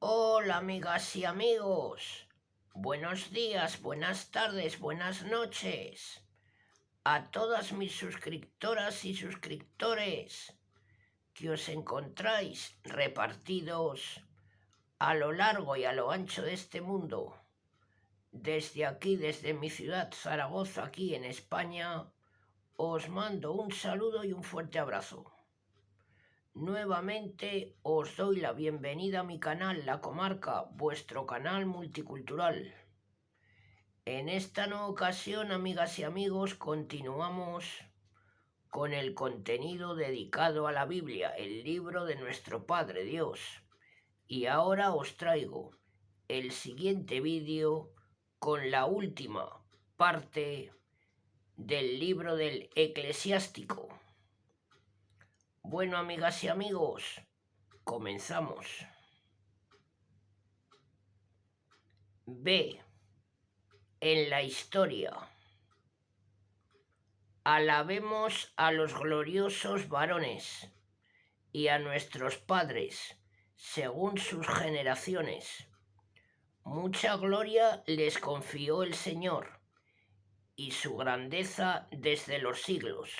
Hola amigas y amigos. Buenos días, buenas tardes, buenas noches a todas mis suscriptoras y suscriptores que os encontráis repartidos a lo largo y a lo ancho de este mundo. Desde aquí, desde mi ciudad Zaragoza, aquí en España, os mando un saludo y un fuerte abrazo. Nuevamente os doy la bienvenida a mi canal La Comarca, vuestro canal multicultural. En esta nueva ocasión, amigas y amigos, continuamos con el contenido dedicado a la Biblia, el libro de nuestro Padre Dios. Y ahora os traigo el siguiente vídeo con la última parte del libro del Eclesiástico. Bueno, amigas y amigos, comenzamos. B. En la historia. Alabemos a los gloriosos varones y a nuestros padres, según sus generaciones. Mucha gloria les confió el Señor, y su grandeza desde los siglos.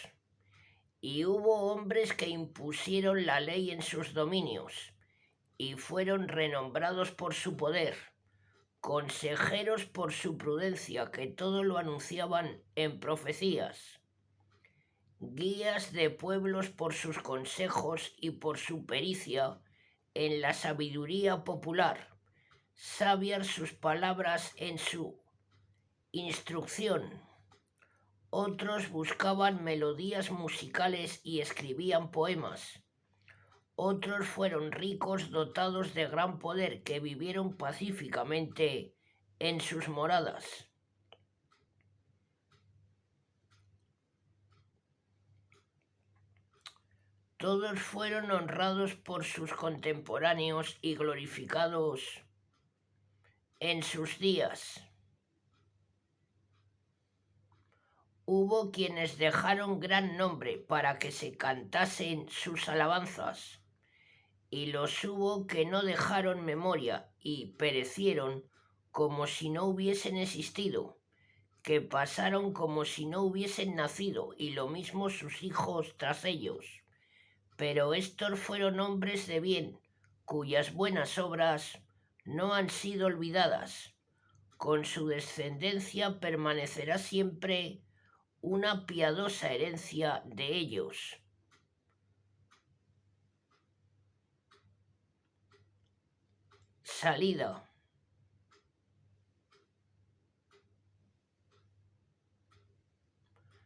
Y hubo hombres que impusieron la ley en sus dominios, y fueron renombrados por su poder, consejeros por su prudencia, que todo lo anunciaban en profecías, guías de pueblos por sus consejos y por su pericia en la sabiduría popular, sabias sus palabras en su instrucción. Otros buscaban melodías musicales y escribían poemas. Otros fueron ricos dotados de gran poder que vivieron pacíficamente en sus moradas. Todos fueron honrados por sus contemporáneos y glorificados en sus días. Hubo quienes dejaron gran nombre para que se cantasen sus alabanzas, y los hubo que no dejaron memoria y perecieron como si no hubiesen existido, que pasaron como si no hubiesen nacido, y lo mismo sus hijos tras ellos. Pero estos fueron hombres de bien, cuyas buenas obras no han sido olvidadas. Con su descendencia permanecerá siempre una piadosa herencia de ellos. Salida.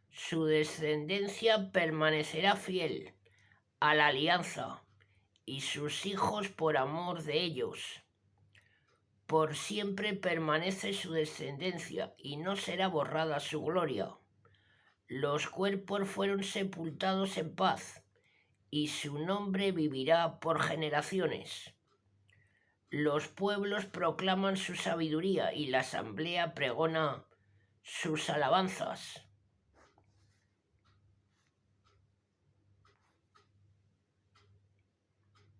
Su descendencia permanecerá fiel a la alianza, y sus hijos por amor de ellos. Por siempre permanece su descendencia, y no será borrada su gloria. Los cuerpos fueron sepultados en paz, y su nombre vivirá por generaciones. Los pueblos proclaman su sabiduría, y la asamblea pregona sus alabanzas.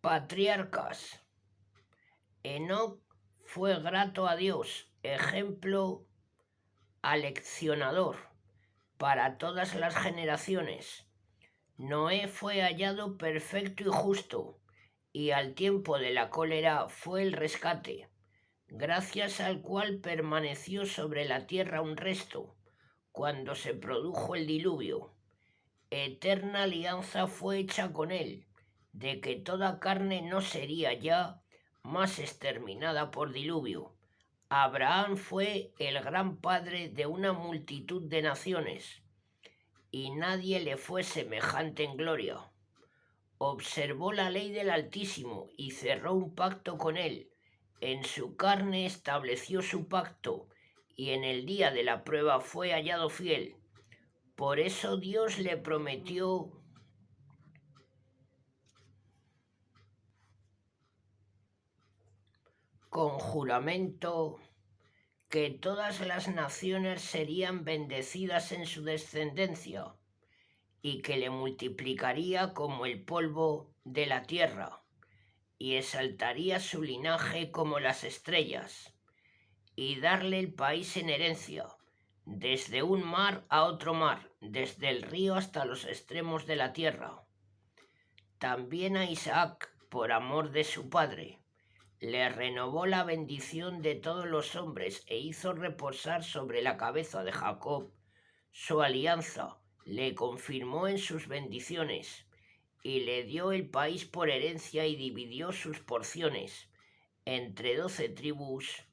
Patriarcas. Enoc fue grato a Dios, ejemplo aleccionador para todas las generaciones. Noé fue hallado perfecto y justo, y al tiempo de la cólera fue el rescate, gracias al cual permaneció sobre la tierra un resto, cuando se produjo el diluvio. Eterna alianza fue hecha con él, de que toda carne no sería ya más exterminada por diluvio. Abraham fue el gran padre de una multitud de naciones, y nadie le fue semejante en gloria. Observó la ley del Altísimo y cerró un pacto con él. En su carne estableció su pacto, y en el día de la prueba fue hallado fiel. Por eso Dios le prometió con juramento que todas las naciones serían bendecidas en su descendencia, y que le multiplicaría como el polvo de la tierra. y exaltaría su linaje como las estrellas, y darle el país en herencia, desde un mar a otro mar, desde el río hasta los extremos de la tierra. También a Isaac, por amor de su padre, le renovó la bendición de todos los hombres e hizo reposar sobre la cabeza de Jacob su alianza, le confirmó en sus bendiciones y le dio el país por herencia y dividió sus porciones. Entre 12 tribus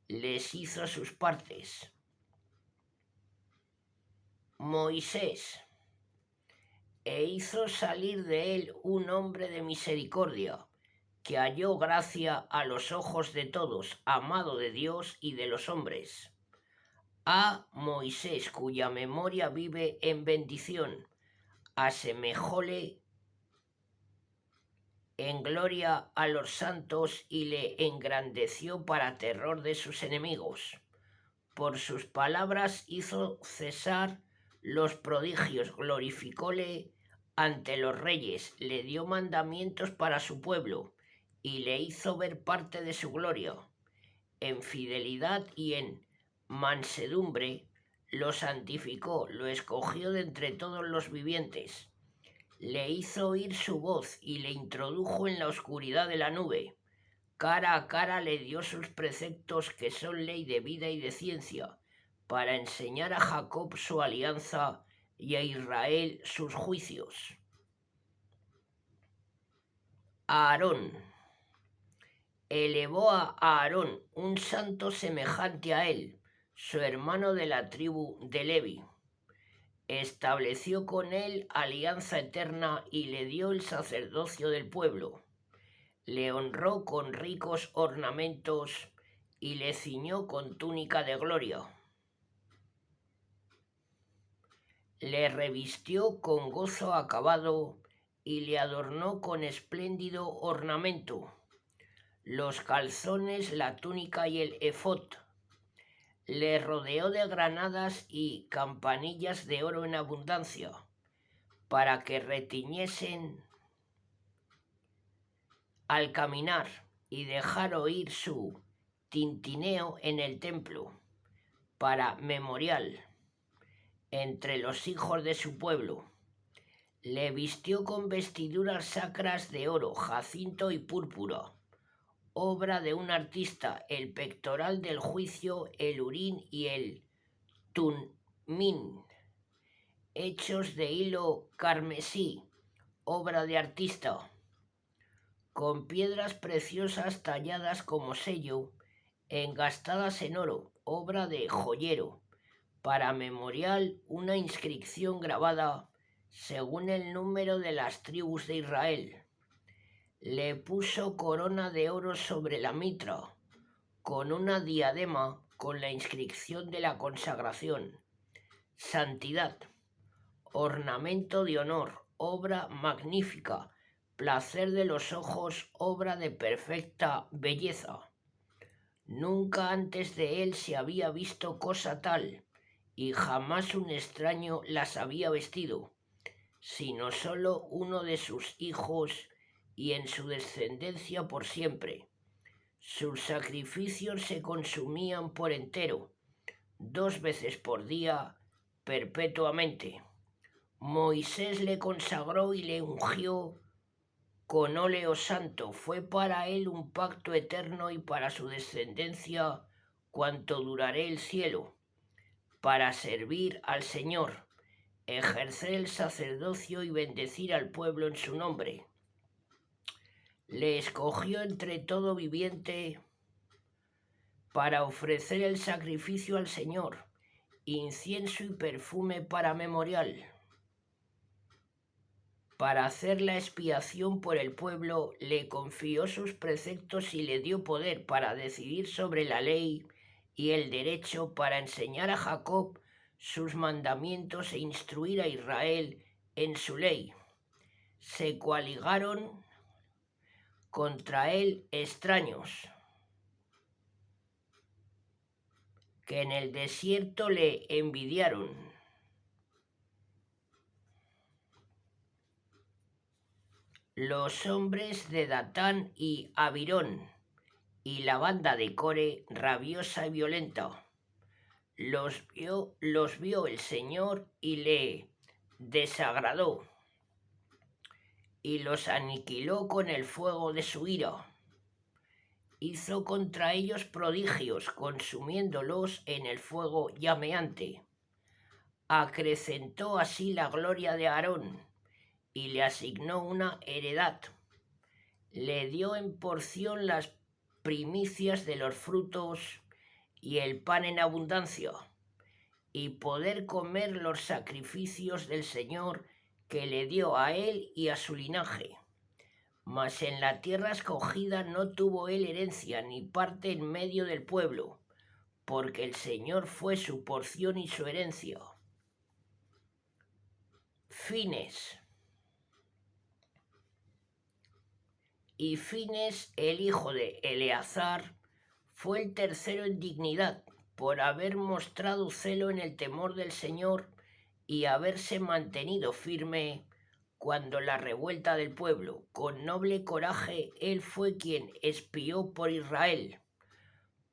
les hizo sus partes. Moisés, e hizo salir de él un hombre de misericordia, que halló gracia a los ojos de todos, amado de Dios y de los hombres. A Moisés, cuya memoria vive en bendición, asemejóle en gloria a los santos y le engrandeció para terror de sus enemigos. Por sus palabras hizo cesar los prodigios, glorificóle ante los reyes, le dio mandamientos para su pueblo y le hizo ver parte de su gloria. En fidelidad y en mansedumbre lo santificó, lo escogió de entre todos los vivientes. Le hizo oír su voz y le introdujo en la oscuridad de la nube. Cara a cara le dio sus preceptos, que son ley de vida y de ciencia, para enseñar a Jacob su alianza y a Israel sus juicios. Aarón. Elevó a Aarón, un santo semejante a él, su hermano de la tribu de Levi. Estableció con él alianza eterna y le dio el sacerdocio del pueblo. Le honró con ricos ornamentos y le ciñó con túnica de gloria. Le revistió con gozo acabado y le adornó con espléndido ornamento, los calzones, la túnica y el efod. Le rodeó de granadas y campanillas de oro en abundancia, para que retiñesen al caminar y dejar oír su tintineo en el templo, para memorial entre los hijos de su pueblo. Le vistió con vestiduras sacras de oro, jacinto y púrpura, obra de un artista, el pectoral del juicio, el urín y el tumín, hechos de hilo carmesí, obra de artista, con piedras preciosas talladas como sello, engastadas en oro, obra de joyero, para memorial una inscripción grabada según el número de las tribus de Israel. Le puso corona de oro sobre la mitra, con una diadema con la inscripción de la consagración. Santidad, ornamento de honor, obra magnífica, placer de los ojos, obra de perfecta belleza. Nunca antes de él se había visto cosa tal, y jamás un extraño las había vestido, sino solo uno de sus hijos y en su descendencia por siempre. Sus sacrificios se consumían por entero, 2 veces por día, perpetuamente. Moisés le consagró y le ungió con óleo santo. Fue para él un pacto eterno y para su descendencia cuanto duraré el cielo, para servir al Señor, ejercer el sacerdocio y bendecir al pueblo en su nombre. Le escogió entre todo viviente para ofrecer el sacrificio al Señor, incienso y perfume para memorial. Para hacer la expiación por el pueblo, le confió sus preceptos y le dio poder para decidir sobre la ley y el derecho, para enseñar a Jacob sus mandamientos e instruir a Israel en su ley. Se coaligaron contra él extraños, que en el desierto le envidiaron. los hombres de Datán y Abirón, y la banda de Core, rabiosa y violenta. Los vio el Señor y le desagradó, y los aniquiló con el fuego de su ira. Hizo contra ellos prodigios, consumiéndolos en el fuego llameante. Acrecentó así la gloria de Aarón, y le asignó una heredad. Le dio en porción las primicias de los frutos y el pan en abundancia, y poder comer los sacrificios del Señor que le dio a él y a su linaje. Mas en la tierra escogida no tuvo él herencia ni parte en medio del pueblo, porque el Señor fue su porción y su herencia. Fines. Y Fines, el hijo de Eleazar, fue el tercero en dignidad, por haber mostrado celo en el temor del Señor y haberse mantenido firme cuando la revuelta del pueblo. Con noble coraje él fue quien espió por Israel.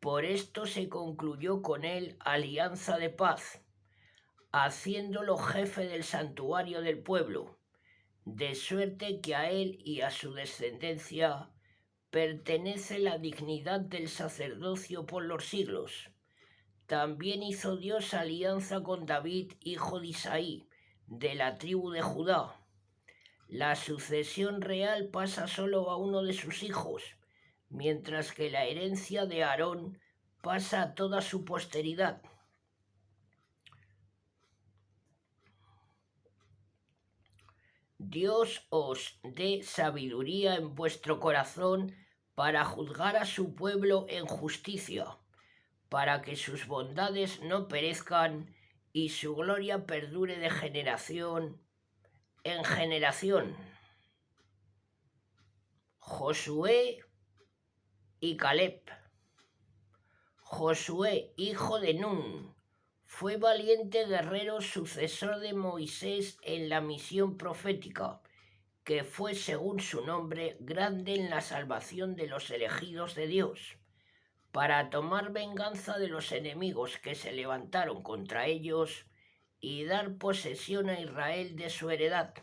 Por esto se concluyó con él alianza de paz, haciéndolo jefe del santuario del pueblo, de suerte que a él y a su descendencia pertenece la dignidad del sacerdocio por los siglos. También hizo Dios alianza con David, hijo de Isaí, de la tribu de Judá. La sucesión real pasa solo a uno de sus hijos, mientras que la herencia de Aarón pasa a toda su posteridad. Dios os dé sabiduría en vuestro corazón para juzgar a su pueblo en justicia, para que sus bondades no perezcan y su gloria perdure de generación en generación. Josué y Caleb. Josué, hijo de Nun, fue valiente guerrero, sucesor de Moisés en la misión profética, que fue, según su nombre, grande en la salvación de los elegidos de Dios, para tomar venganza de los enemigos que se levantaron contra ellos y dar posesión a Israel de su heredad.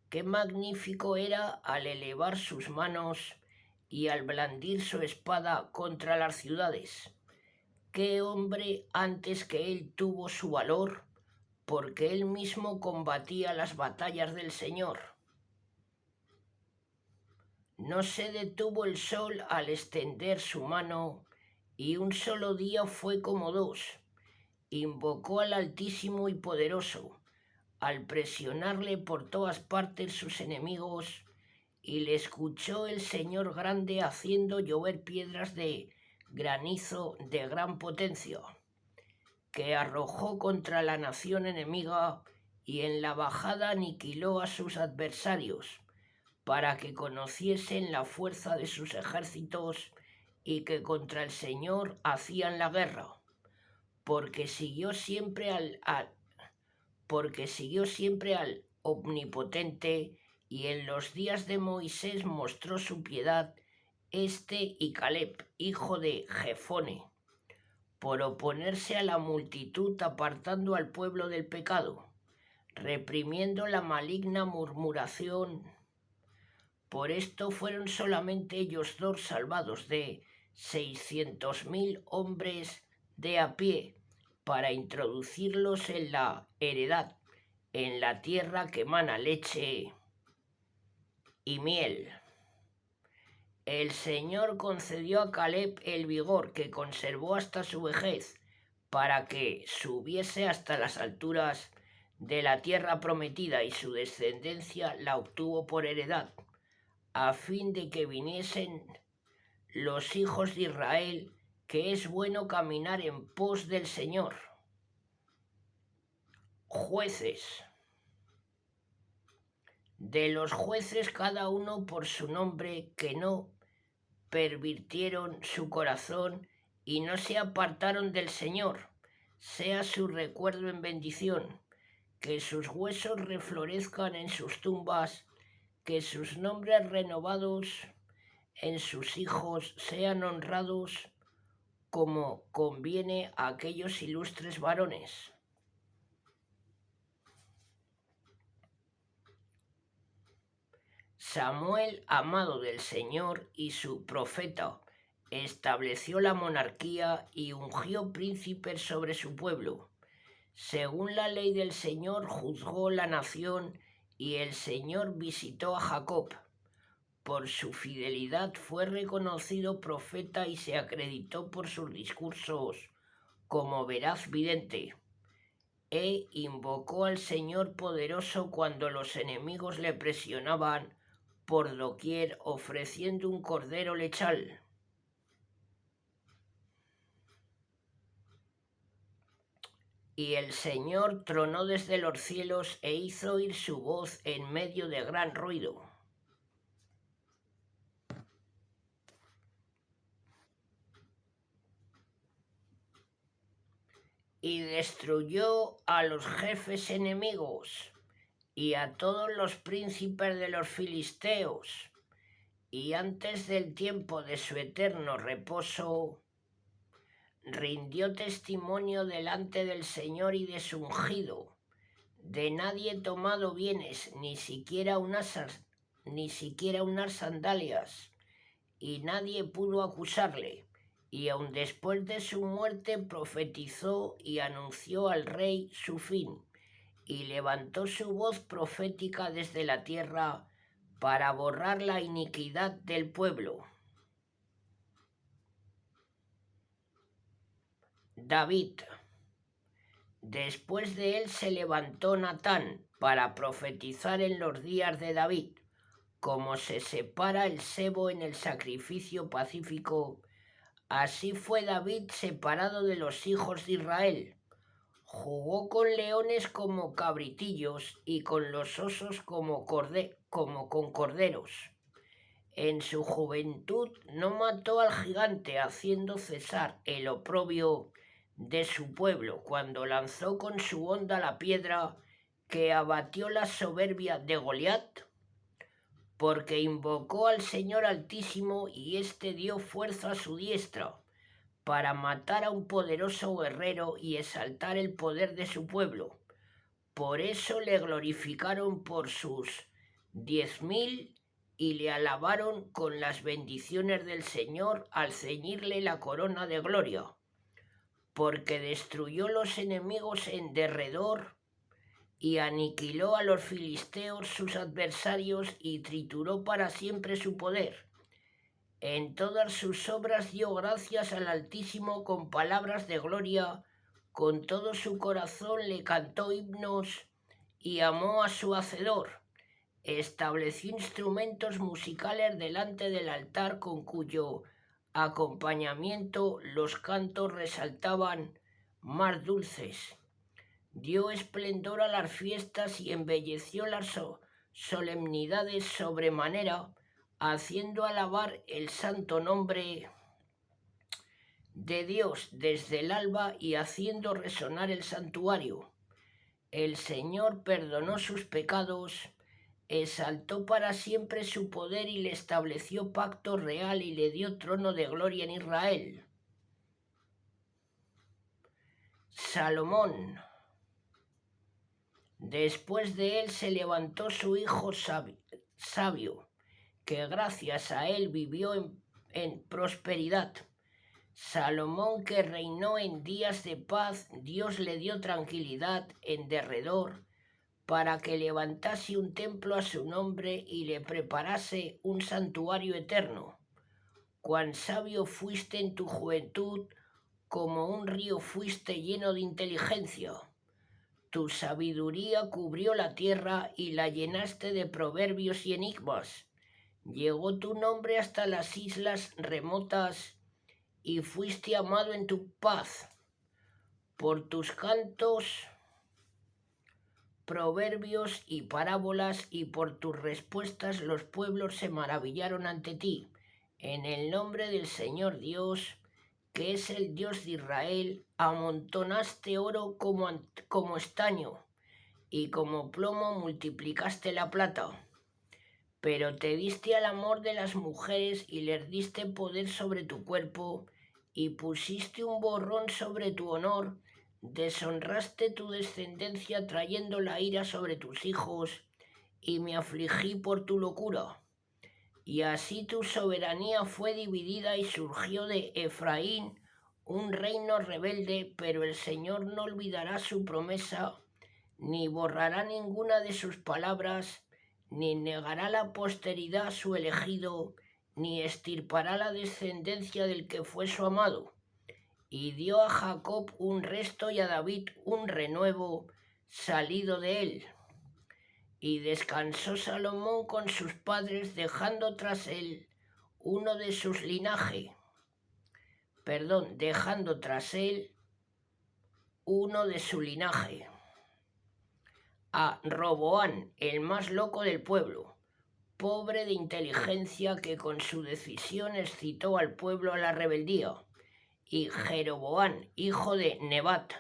Qué magnífico era al elevar sus manos y al blandir su espada contra las ciudades. Qué hombre antes que él tuvo su valor, porque él mismo combatía las batallas del Señor. No se detuvo el sol al extender su mano, y un solo día fue como dos. Invocó al Altísimo y Poderoso, al presionarle por todas partes sus enemigos, y le escuchó el Señor grande haciendo llover piedras de granizo de gran potencia, que arrojó contra la nación enemiga y en la bajada aniquiló a sus adversarios, para que conociesen la fuerza de sus ejércitos y que contra el Señor hacían la guerra, porque siguió siempre al Omnipotente, y en los días de Moisés mostró su piedad y Caleb, hijo de Jefone, por oponerse a la multitud, apartando al pueblo del pecado, reprimiendo la maligna murmuración. Por esto fueron solamente ellos dos salvados de 600.000 hombres de a pie, para introducirlos en la heredad, en la tierra que mana leche y miel. El Señor concedió a Caleb el vigor que conservó hasta su vejez, para que subiese hasta las alturas de la tierra prometida, y su descendencia la obtuvo por heredad, a fin de que viniesen los hijos de Israel, que es bueno caminar en pos del Señor. Jueces. De los jueces cada uno por su nombre, que no pervirtieron su corazón y no se apartaron del Señor, sea su recuerdo en bendición, que sus huesos reflorezcan en sus tumbas, que sus nombres renovados en sus hijos sean honrados como conviene a aquellos ilustres varones. Samuel, amado del Señor y su profeta, estableció la monarquía y ungió príncipes sobre su pueblo. Según la ley del Señor juzgó la nación y el Señor visitó a Jacob. Por su fidelidad fue reconocido profeta y se acreditó por sus discursos como veraz vidente. Invocó al Señor poderoso cuando los enemigos le presionaban por doquier ofreciendo un cordero lechal. Y el Señor tronó desde los cielos e hizo oír su voz en medio de gran ruido. Y destruyó a los jefes enemigos y a todos los príncipes de los filisteos, y antes del tiempo de su eterno reposo, rindió testimonio delante del Señor y de su ungido. De nadie tomado bienes, ni siquiera unas sandalias, y nadie pudo acusarle. Y aun después de su muerte profetizó y anunció al rey su fin, y levantó su voz profética desde la tierra para borrar la iniquidad del pueblo. David. Después de él se levantó Natán para profetizar en los días de David, como se separa el sebo en el sacrificio pacífico. Así fue David separado de los hijos de Israel. Jugó con leones como cabritillos y con los osos como con corderos. En su juventud no mató al gigante, haciendo cesar el oprobio de su pueblo, cuando lanzó con su honda la piedra que abatió la soberbia de Goliat, porque invocó al Señor Altísimo y éste dio fuerza a su diestra para matar a un poderoso guerrero y exaltar el poder de su pueblo. Por eso le glorificaron por sus 10.000 y le alabaron con las bendiciones del Señor al ceñirle la corona de gloria, porque destruyó los enemigos en derredor y aniquiló a los filisteos sus adversarios y trituró para siempre su poder. En todas sus obras dio gracias al Altísimo con palabras de gloria, con todo su corazón le cantó himnos y amó a su Hacedor. Estableció instrumentos musicales delante del altar con cuyo acompañamiento los cantos resaltaban más dulces. Dio esplendor a las fiestas y embelleció las solemnidades sobremanera, haciendo alabar el santo nombre de Dios desde el alba y haciendo resonar el santuario. El Señor perdonó sus pecados, exaltó para siempre su poder y le estableció pacto real y le dio trono de gloria en Israel. Salomón. Después de él se levantó su hijo sabio, que gracias a él vivió en prosperidad. Salomón, que reinó en días de paz, Dios le dio tranquilidad en derredor, para que levantase un templo a su nombre y le preparase un santuario eterno. Cuán sabio fuiste en tu juventud, como un río fuiste lleno de inteligencia. Tu sabiduría cubrió la tierra y la llenaste de proverbios y enigmas. Llegó tu nombre hasta las islas remotas y fuiste amado en tu paz. Por tus cantos, proverbios y parábolas y por tus respuestas los pueblos se maravillaron ante ti. En el nombre del Señor Dios, que es el Dios de Israel, amontonaste oro como estaño y como plomo multiplicaste la plata. pero te diste al amor de las mujeres y les diste poder sobre tu cuerpo, y pusiste un borrón sobre tu honor, deshonraste tu descendencia trayendo la ira sobre tus hijos, y me afligí por tu locura. Y así tu soberanía fue dividida y surgió de Efraín un reino rebelde, pero el Señor no olvidará su promesa, ni borrará ninguna de sus palabras, ni negará la posteridad a su elegido, ni extirpará la descendencia del que fue su amado. Y dio a Jacob un resto y a David un renuevo salido de él. Y descansó Salomón con sus padres, dejando tras él uno de sus dejando tras él uno de su linaje, a Roboán, el más loco del pueblo, pobre de inteligencia, que con su decisión excitó al pueblo a la rebeldía, y Jeroboán, hijo de Nebat,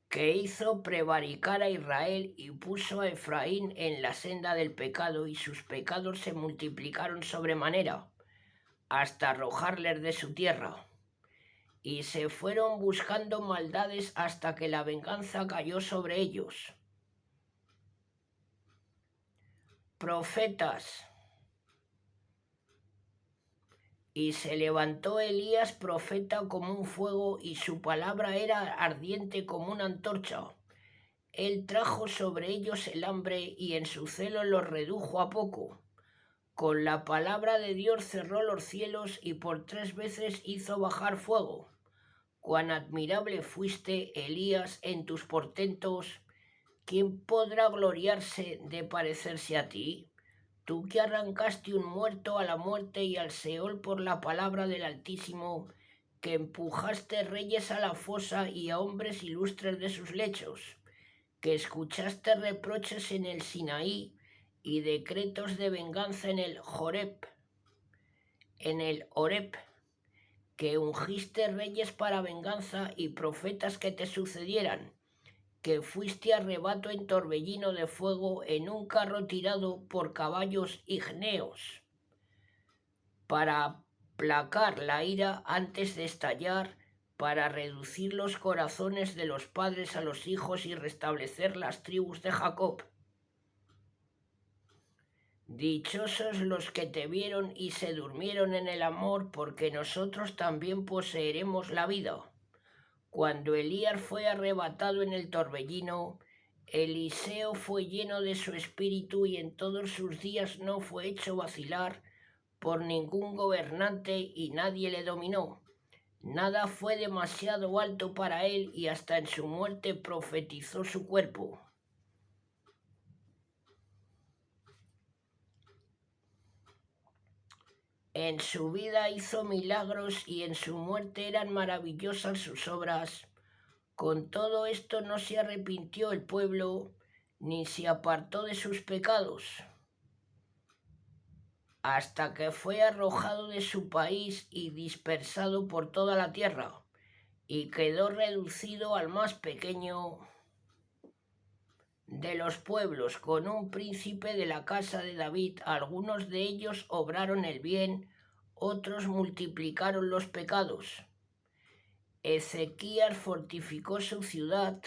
que hizo prevaricar a Israel y puso a Efraín en la senda del pecado, y sus pecados se multiplicaron sobremanera, hasta arrojarles de su tierra. Y se fueron buscando maldades hasta que la venganza cayó sobre ellos. Profetas. Y se levantó Elías profeta como un fuego, y su palabra era ardiente como una antorcha. Él trajo sobre ellos el hambre, y en su celo los redujo a poco. Con la palabra de Dios cerró los cielos, y por 3 veces hizo bajar fuego. Cuán admirable fuiste, Elías, en tus portentos. ¿Quién podrá gloriarse de parecerse a ti? Tú que arrancaste un muerto a la muerte y al Seol por la palabra del Altísimo, que empujaste reyes a la fosa y a hombres ilustres de sus lechos, que escuchaste reproches en el Sinaí y decretos de venganza en el Horeb, que ungiste reyes para venganza y profetas que te sucedieran, que fuiste arrebato en torbellino de fuego en un carro tirado por caballos igneos, para aplacar la ira antes de estallar, para reducir los corazones de los padres a los hijos y restablecer las tribus de Jacob. Dichosos los que te vieron y se durmieron en el amor, porque nosotros también poseeremos la vida. Cuando Elías fue arrebatado en el torbellino, Eliseo fue lleno de su espíritu, y en todos sus días no fue hecho vacilar por ningún gobernante, y nadie le dominó. Nada fue demasiado alto para él, y hasta en su muerte profetizó su cuerpo. En su vida hizo milagros, y en su muerte eran maravillosas sus obras. Con todo esto no se arrepintió el pueblo, ni se apartó de sus pecados, hasta que fue arrojado de su país y dispersado por toda la tierra, y quedó reducido al más pequeño de los pueblos, con un príncipe de la casa de David. Algunos de ellos obraron el bien, otros multiplicaron los pecados. Ezequías fortificó su ciudad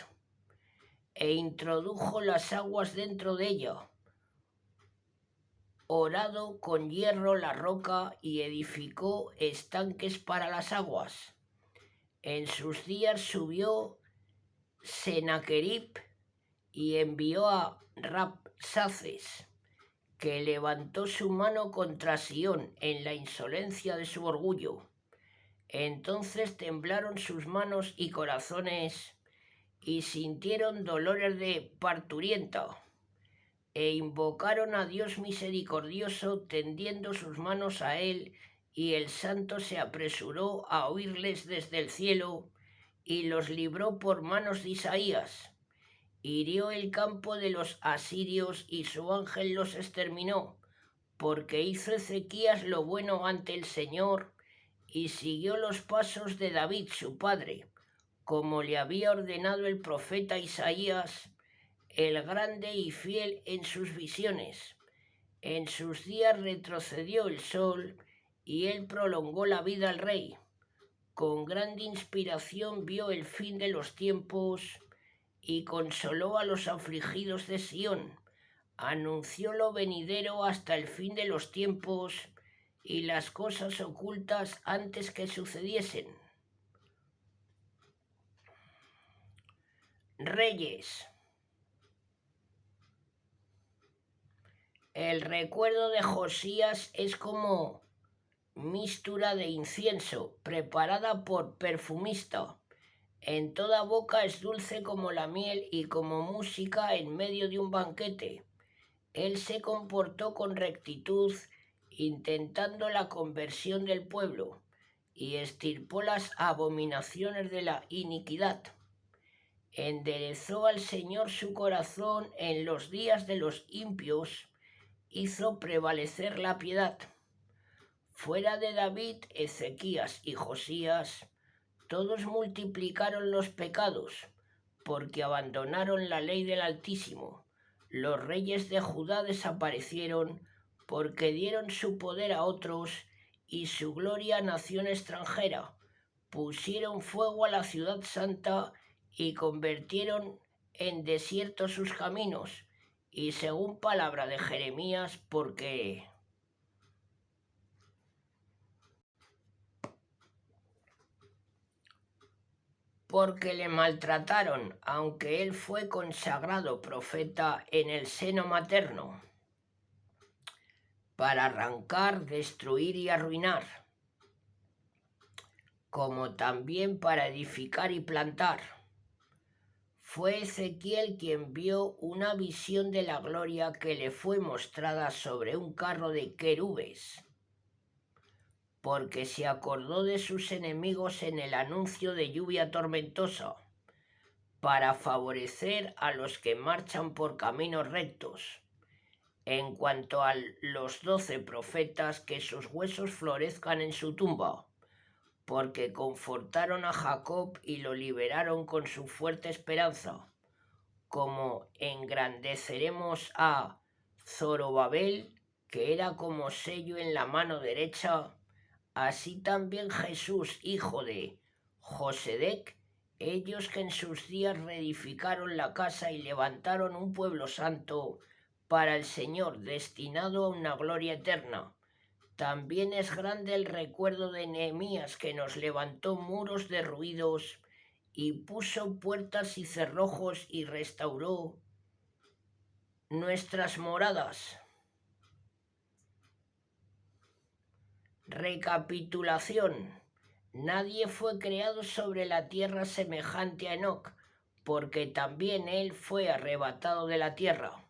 e introdujo las aguas dentro de ella, horado con hierro la roca, y edificó estanques para las aguas. En sus días subió Sennacherib y envió a Rabsaces, que levantó su mano contra Sión en la insolencia de su orgullo. Entonces temblaron sus manos y corazones, y sintieron dolores de parturienta, e invocaron a Dios misericordioso, tendiendo sus manos a él, y el santo se apresuró a oírles desde el cielo, y los libró por manos de Isaías. Hirió el campo de los asirios, y su ángel los exterminó, porque hizo Ezequías lo bueno ante el Señor, y siguió los pasos de David su padre, como le había ordenado el profeta Isaías. el grande y fiel en sus visiones. En sus días retrocedió el sol y él prolongó la vida al rey. Con grande inspiración vio el fin de los tiempos y consoló a los afligidos de Sión. Anunció lo venidero hasta el fin de los tiempos y las cosas ocultas antes que sucediesen. Reyes. El recuerdo de Josías es como mistura de incienso preparada por perfumista. En toda boca es dulce como la miel y como música en medio de un banquete. Él se comportó con rectitud, intentando la conversión del pueblo, y extirpó las abominaciones de la iniquidad. Enderezó al Señor su corazón en los días de los impios, hizo prevalecer la piedad. Fuera de David, Ezequías y Josías, todos multiplicaron los pecados, porque abandonaron la ley del Altísimo. Los reyes de Judá desaparecieron, porque dieron su poder a otros y su gloria a nación extranjera. Pusieron fuego a la ciudad santa y convirtieron en desierto sus caminos. Y según palabra de Jeremías, porque le maltrataron, aunque él fue consagrado profeta en el seno materno, para arrancar, destruir y arruinar, como también para edificar y plantar. Fue Ezequiel quien vio una visión de la gloria que le fue mostrada sobre un carro de querubes, porque se acordó de sus enemigos en el anuncio de lluvia tormentosa, para favorecer a los que marchan por caminos rectos. En cuanto a los 12 profetas, que sus huesos florezcan en su tumba, porque confortaron a Jacob y lo liberaron con su fuerte esperanza. Como engrandeceremos a Zorobabel, que era como sello en la mano derecha, así también Jesús, hijo de Josedec, ellos que en sus días reedificaron la casa y levantaron un pueblo santo para el Señor, destinado a una gloria eterna. También es grande el recuerdo de Nehemías, que nos levantó muros derruidos y puso puertas y cerrojos y restauró nuestras moradas. Recapitulación. Nadie fue creado sobre la tierra semejante a Enoc, porque también él fue arrebatado de la tierra.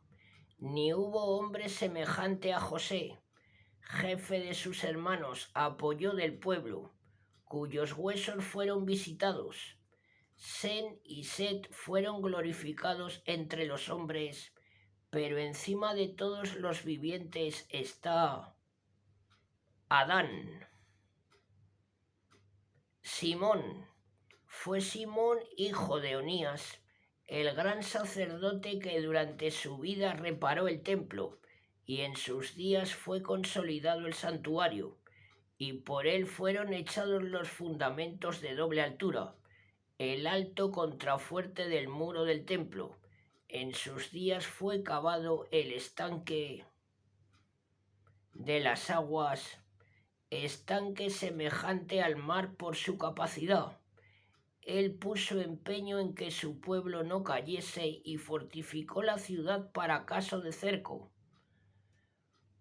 Ni hubo hombre semejante a José, jefe de sus hermanos, apoyo del pueblo, cuyos huesos fueron visitados. Sen y Set fueron glorificados entre los hombres, pero encima de todos los vivientes está Adán. Simón. Fue Simón hijo de Onías, el gran sacerdote que durante su vida reparó el templo, y en sus días fue consolidado el santuario, y por él fueron echados los fundamentos de doble altura, el alto contrafuerte del muro del templo. En sus días fue cavado el estanque de las aguas, estanque semejante al mar por su capacidad. Él puso empeño en que su pueblo no cayese y fortificó la ciudad para caso de cerco.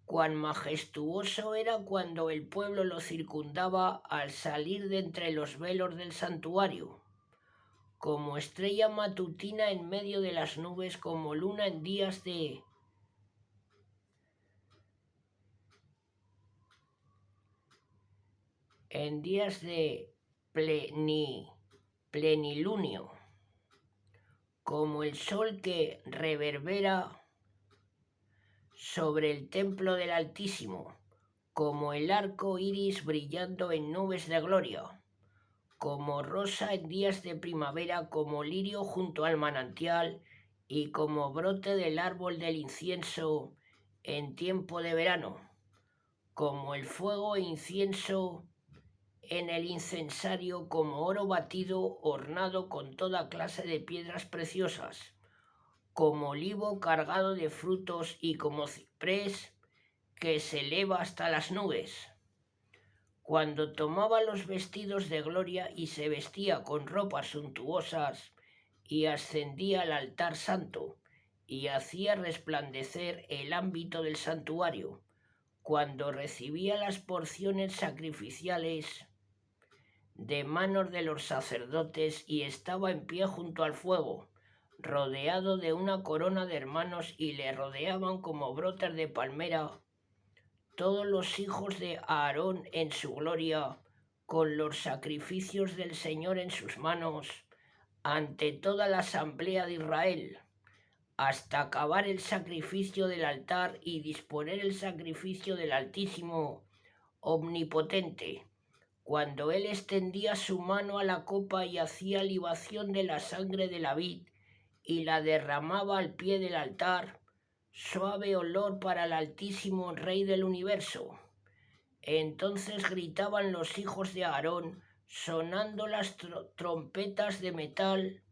Cuán majestuoso era cuando el pueblo lo circundaba al salir de entre los velos del santuario, como estrella matutina en medio de las nubes, como luna en días de plenilunio, como el sol que reverbera sobre el templo del Altísimo, como el arco iris brillando en nubes de gloria, como rosa en días de primavera, como lirio junto al manantial y como brote del árbol del incienso en tiempo de verano, como el fuego e incienso en el incensario, como oro batido ornado con toda clase de piedras preciosas, como olivo cargado de frutos y como ciprés que se eleva hasta las nubes. Cuando tomaba los vestidos de gloria y se vestía con ropas suntuosas y ascendía al altar santo y hacía resplandecer el ámbito del santuario, cuando recibía las porciones sacrificiales de manos de los sacerdotes y estaba en pie junto al fuego, rodeado de una corona de hermanos y le rodeaban como brotes de palmera todos los hijos de Aarón en su gloria, con los sacrificios del Señor en sus manos, ante toda la asamblea de Israel, hasta acabar el sacrificio del altar y disponer el sacrificio del Altísimo Omnipotente, cuando él extendía su mano a la copa y hacía libación de la sangre de la vid y la derramaba al pie del altar, suave olor para el Altísimo Rey del universo. Entonces gritaban los hijos de Aarón, sonando las trompetas de metal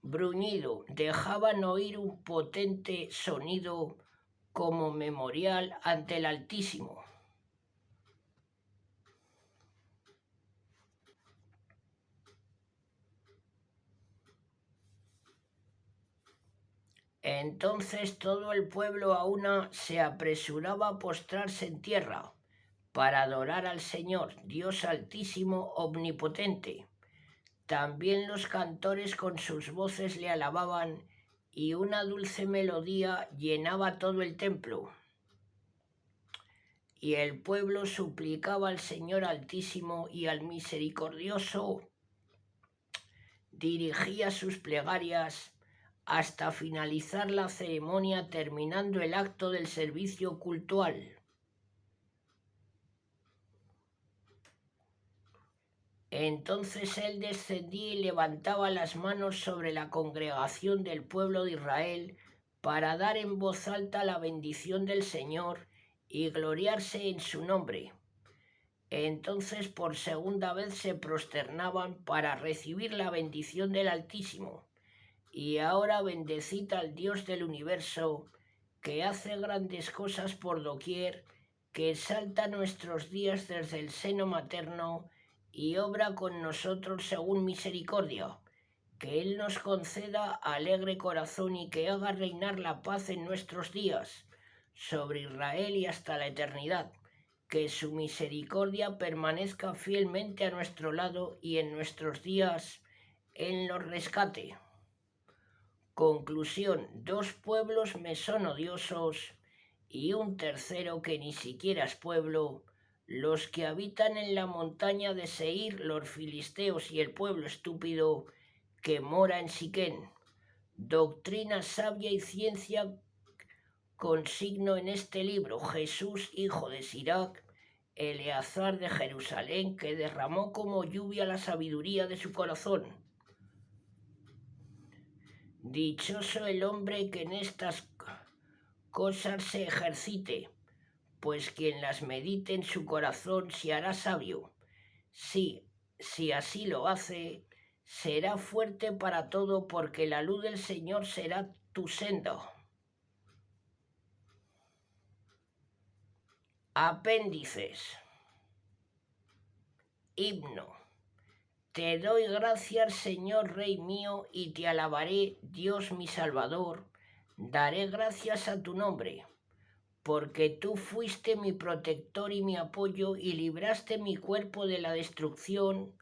bruñido, dejaban oír un potente sonido como memorial ante el Altísimo. Entonces todo el pueblo a una se apresuraba a postrarse en tierra para adorar al Señor, Dios Altísimo, Omnipotente. También los cantores con sus voces le alababan y una dulce melodía llenaba todo el templo. Y el pueblo suplicaba al Señor Altísimo y al Misericordioso dirigía sus plegarias hasta finalizar la ceremonia, terminando el acto del servicio cultual. Entonces él descendía y levantaba las manos sobre la congregación del pueblo de Israel para dar en voz alta la bendición del Señor y gloriarse en su nombre. Entonces por segunda vez se prosternaban para recibir la bendición del Altísimo. Y ahora bendecid al Dios del universo, que hace grandes cosas por doquier, que exalta nuestros días desde el seno materno y obra con nosotros según misericordia. Que Él nos conceda alegre corazón y que haga reinar la paz en nuestros días, sobre Israel y hasta la eternidad. Que su misericordia permanezca fielmente a nuestro lado y en nuestros días Él nos rescate. Conclusión: 2 pueblos me son odiosos y un tercero que ni siquiera es pueblo, los que habitan en la montaña de Seir, los filisteos y el pueblo estúpido que mora en Siquén. Doctrina sabia y ciencia consigno en este libro: Jesús, hijo de Sirac, Eleazar de Jerusalén, que derramó como lluvia la sabiduría de su corazón. Dichoso el hombre que en estas cosas se ejercite, pues quien las medite en su corazón se hará sabio. Si así lo hace, será fuerte para todo, porque la luz del Señor será tu senda. Apéndices. Himno. Te doy gracias, Señor Rey mío, y te alabaré, Dios mi Salvador. Daré gracias a tu nombre, porque tú fuiste mi protector y mi apoyo, y libraste mi cuerpo de la destrucción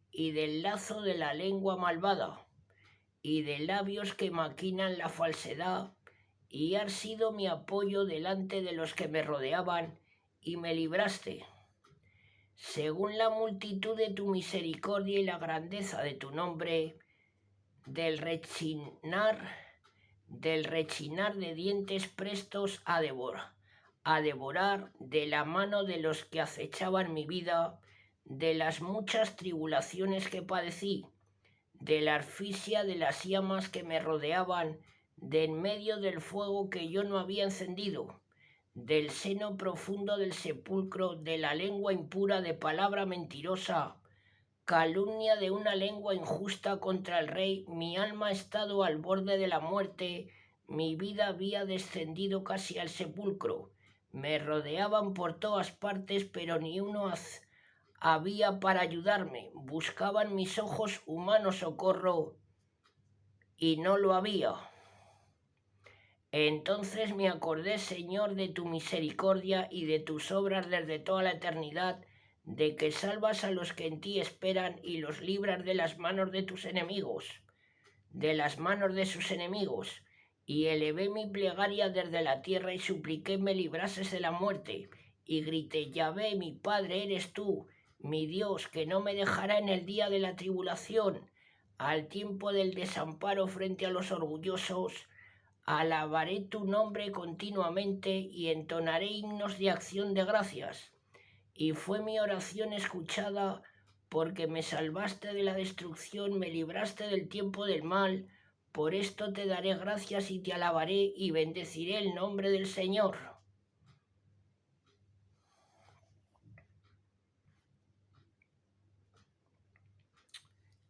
y del lazo de la lengua malvada, y de labios que maquinan la falsedad, y has sido mi apoyo delante de los que me rodeaban, y me libraste. Según la multitud de tu misericordia y la grandeza de tu nombre, del rechinar de dientes prestos a devorar de la mano de los que acechaban mi vida, de las muchas tribulaciones que padecí, de la asfixia de las llamas que me rodeaban, de en medio del fuego que yo no había encendido, del seno profundo del sepulcro, de la lengua impura de palabra mentirosa, calumnia de una lengua injusta contra el rey. Mi alma ha estado al borde de la muerte, mi vida había descendido casi al sepulcro. Me rodeaban por todas partes, pero ni uno había para ayudarme. Buscaban mis ojos humano socorro y no lo había. Entonces me acordé, Señor, de tu misericordia y de tus obras desde toda la eternidad, de que salvas a los que en ti esperan y los libras de las manos de tus enemigos, de las manos de sus enemigos. Y elevé mi plegaria desde la tierra y supliqué me librases de la muerte. Y grité, Yahvé, mi Padre eres tú, mi Dios, que no me dejará en el día de la tribulación, al tiempo del desamparo frente a los orgullosos. Alabaré tu nombre continuamente y entonaré himnos de acción de gracias. Y fue mi oración escuchada, porque me salvaste de la destrucción, me libraste del tiempo del mal. Por esto te daré gracias y te alabaré y bendeciré el nombre del Señor.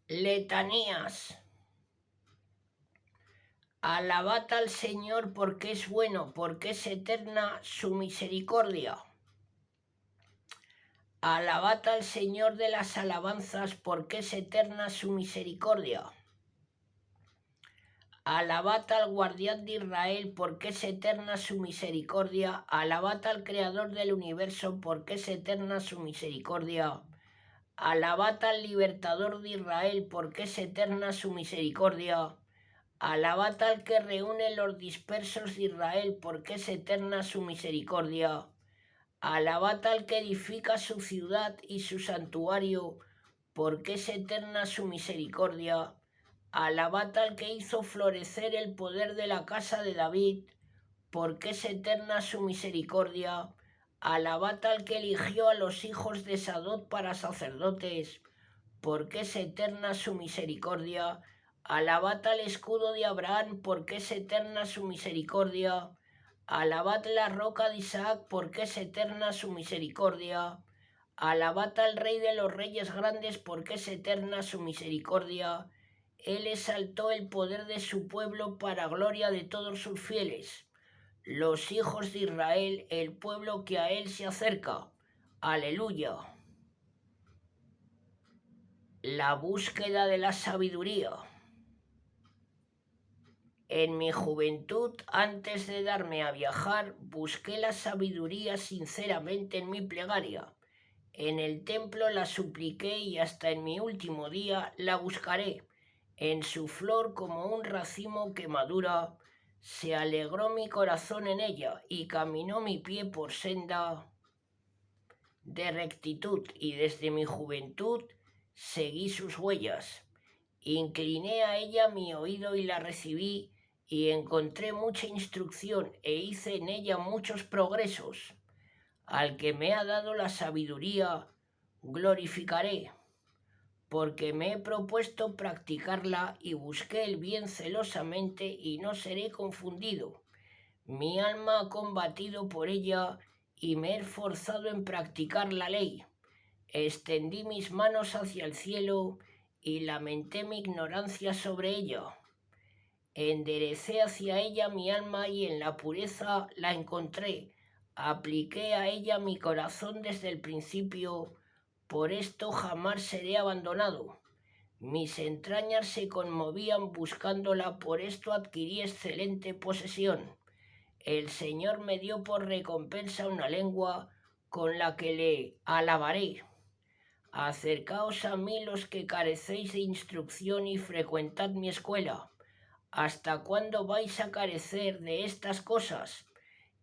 Letanías. Alabad al Señor porque es bueno, porque es eterna su misericordia. Alabad al Señor de las alabanzas porque es eterna su misericordia. Alabad al guardián de Israel porque es eterna su misericordia. Alabad al creador del universo porque es eterna su misericordia. Alabad al libertador de Israel porque es eterna su misericordia. Alabad al que reúne los dispersos de Israel porque es eterna su misericordia. Alabad al que edifica su ciudad y su santuario porque es eterna su misericordia. Alabad al que hizo florecer el poder de la casa de David, porque es eterna su misericordia. Alabad al que eligió a los hijos de Sadot para sacerdotes, porque es eterna su misericordia. Alabad al escudo de Abraham, porque es eterna su misericordia. Alabad la roca de Isaac, porque es eterna su misericordia. Alabad al Rey de los Reyes grandes, porque es eterna su misericordia. Él exaltó el poder de su pueblo para gloria de todos sus fieles, los hijos de Israel, el pueblo que a él se acerca. Aleluya. La búsqueda de la sabiduría. En mi juventud, antes de darme a viajar, busqué la sabiduría sinceramente en mi plegaria. En el templo la supliqué y hasta en mi último día la buscaré. En su flor como un racimo que madura, se alegró mi corazón en ella y caminó mi pie por senda de rectitud, y desde mi juventud seguí sus huellas. Incliné a ella mi oído y la recibí, y encontré mucha instrucción e hice en ella muchos progresos. Al que me ha dado la sabiduría, glorificaré, porque me he propuesto practicarla y busqué el bien celosamente y no seré confundido. Mi alma ha combatido por ella y me he esforzado en practicar la ley. Extendí mis manos hacia el cielo y lamenté mi ignorancia sobre ella. Enderecé hacia ella mi alma y en la pureza la encontré. Apliqué a ella mi corazón desde el principio, por esto jamás seré abandonado. Mis entrañas se conmovían buscándola, por esto adquirí excelente posesión. El Señor me dio por recompensa una lengua con la que le alabaré. Acercaos a mí los que carecéis de instrucción y frecuentad mi escuela. ¿Hasta cuándo vais a carecer de estas cosas?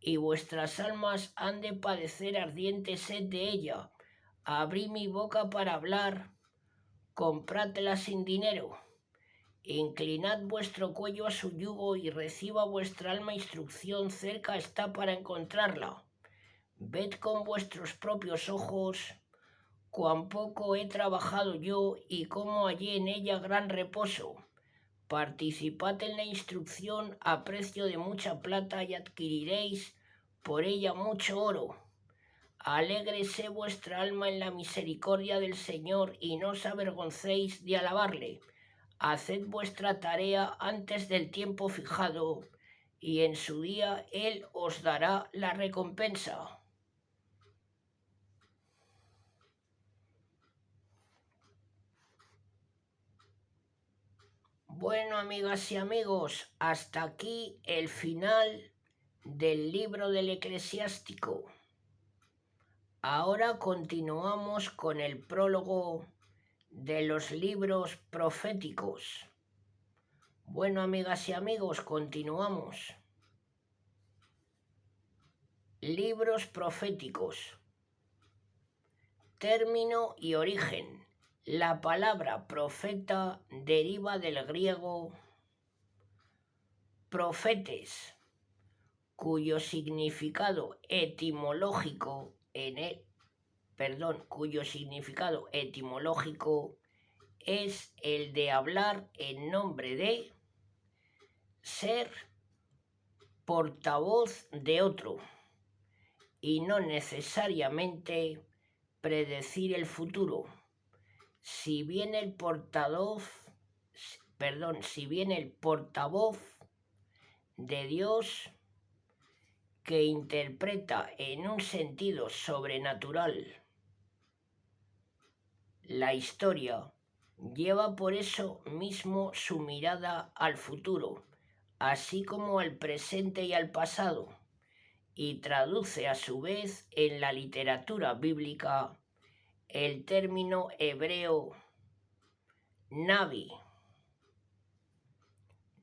Y vuestras almas han de padecer ardiente sed de ella. Abrí mi boca para hablar, compradla sin dinero. Inclinad vuestro cuello a su yugo y reciba vuestra alma instrucción, cerca está para encontrarla. Ved con vuestros propios ojos cuán poco he trabajado yo y cómo hallé en ella gran reposo. Participad en la instrucción a precio de mucha plata y adquiriréis por ella mucho oro. Alégrese vuestra alma en la misericordia del Señor y no os avergoncéis de alabarle. Haced vuestra tarea antes del tiempo fijado y en su día Él os dará la recompensa. Bueno, amigas y amigos, hasta aquí el final del libro del Eclesiástico. Ahora continuamos con el prólogo de los libros proféticos. Bueno, amigas y amigos, continuamos. Libros proféticos. Término y origen. La palabra profeta deriva del griego profetes, cuyo significado etimológico es el de hablar en nombre de, ser portavoz de otro y no necesariamente predecir el futuro. Si bien el portavoz de Dios que interpreta en un sentido sobrenatural la historia, lleva por eso mismo su mirada al futuro, así como al presente y al pasado, y traduce a su vez en la literatura bíblica el término hebreo Navi.